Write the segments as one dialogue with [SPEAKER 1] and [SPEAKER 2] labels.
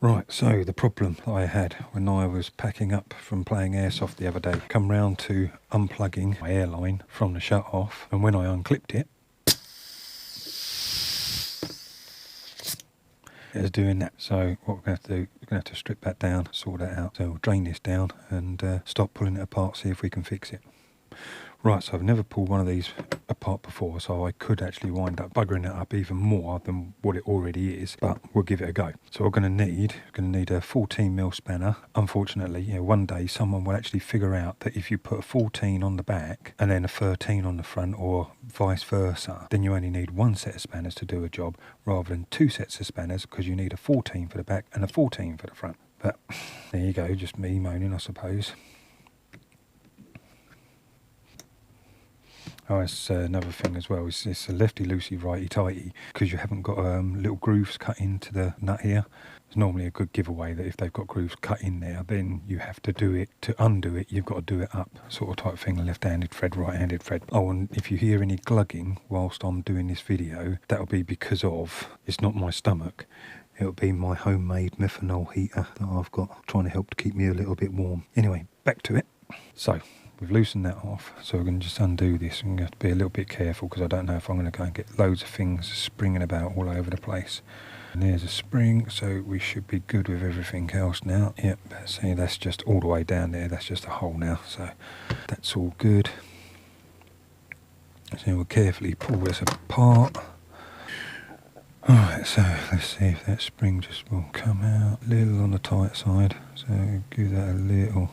[SPEAKER 1] Right, so the problem that I had when I was packing up from playing Airsoft the other day, come round to unplugging my airline from the shut-off, and when I unclipped it, it was doing that. So what we're going to have to do, we're going to have to strip that down, sort that out. So we'll drain this down and stop pulling it apart, see if we can fix it. Right, so I've never pulled one of these apart before, so I could actually wind up buggering it up even more than what it already is, but we'll give it a go. So we're going to need a 14mm spanner. Unfortunately, one day someone will actually figure out that if you put a 14 on the back and then a 13 on the front, or vice versa, then you only need one set of spanners to do a job rather than two sets of spanners, because you need a 14 for the back and a 14 for the front. But there you go, just me moaning, I suppose. Oh, it's another thing as well. It's a lefty loosey, righty tighty, because you haven't got little grooves cut into the nut here. It's normally a good giveaway that if they've got grooves cut in there, then you have to do it. To undo it, you've got to do it up, sort of type thing. Left-handed thread, right-handed thread. Oh, and if you hear any glugging whilst I'm doing this video, that'll be because of, it's not my stomach. It'll be my homemade methanol heater that I've got, trying to help to keep me a little bit warm. Anyway, back to it. So we've loosened that off, so we're going to just undo this. I'm going to have to be a little bit careful because I don't know if I'm going to go and get loads of things springing about all over the place. And there's a spring, so we should be good with everything else now. Yep, see, that's just all the way down there. That's just a hole now, so that's all good. So we'll carefully pull this apart. Alright, so let's see if that spring just will come out. A little on the tight side, so give that a little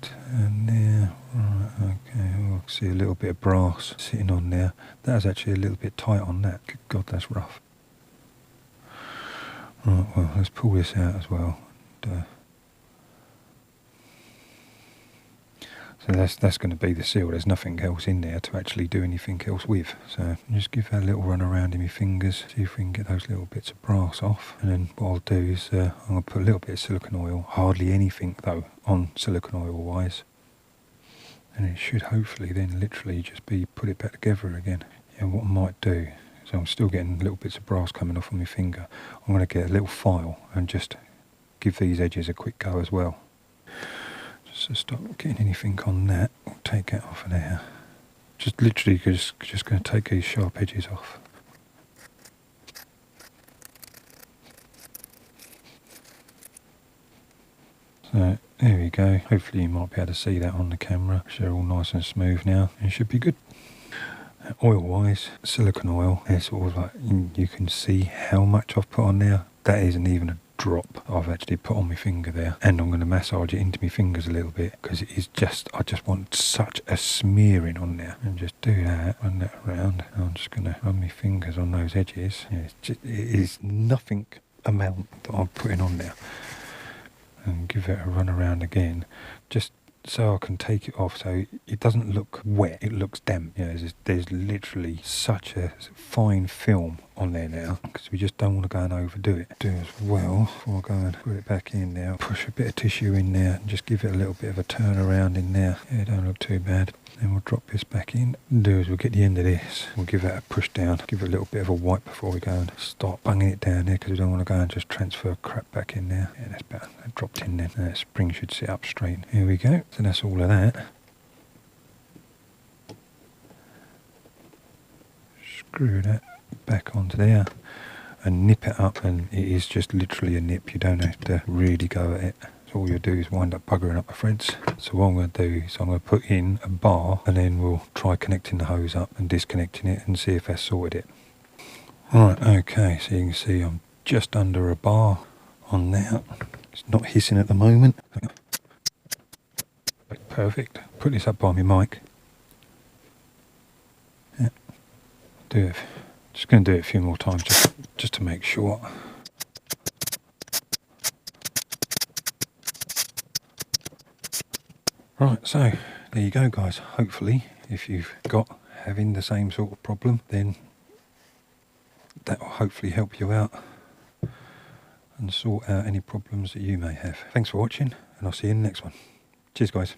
[SPEAKER 1] turn there. Right, okay, we'll see a little bit of brass sitting on there. That's actually a little bit tight on that. Good God, that's rough. Right, well, let's pull this out as well. And, so that's going to be the seal. There's nothing else in there to actually do anything else with. So just give that a little run around in my fingers, see if we can get those little bits of brass off. And then what I'll do is I'm going to put a little bit of silicone oil, hardly anything though on silicone oil wise. And it should hopefully then literally just be put it back together again. And what I might do, so I'm still getting little bits of brass coming off on my finger, I'm going to get a little file and just give these edges a quick go as well. So stop getting anything on that. We'll take that off of there. Just literally just going to take these sharp edges off. So there we go. Hopefully you might be able to see that on the camera. They're all nice and smooth now. It should be good. Oil wise, silicone oil, it's sort of like, you can see how much I've put on there. That isn't even a drop I've actually put on my finger there, and I'm going to massage it into my fingers a little bit because it is just, I just want such a smearing on there. And just do that, run that around. I'm just going to run my fingers on those edges. Yeah, it is nothing amount that I'm putting on there, and give it a run around again, just so I can take it off so it doesn't look wet, it looks damp. There's literally such a fine film on there now, because we just don't want to go and overdo it. Do as well, before I go and put it back in there, push a bit of tissue in there and just give it a little bit of a turn around in there. Yeah, don't look too bad. Then we'll drop this back in. What we'll do is we'll get the end of this, we'll give that a push down, give it a little bit of a wipe before we go and start bunging it down there, because we don't want to go and just transfer crap back in there. Yeah, that's better. That dropped in then. And that spring should sit up straight. Here we go. So that's all of that. Screw that back onto there and nip it up, and it is just literally a nip. You don't have to really go at it. All you'll do is wind up buggering up the threads. So what I'm going to do is I'm going to put in a bar, and then we'll try connecting the hose up and disconnecting it and see if that's sorted it. Right, okay, so you can see I'm just under a bar on there. It's not hissing at the moment. Perfect. Put this up by my mic. Yeah. Do it. Just going to do it a few more times just to make sure. Right, so there you go guys. Hopefully if you've got having the same sort of problem, then that will hopefully help you out and sort out any problems that you may have. Thanks for watching, and I'll see you in the next one. Cheers guys.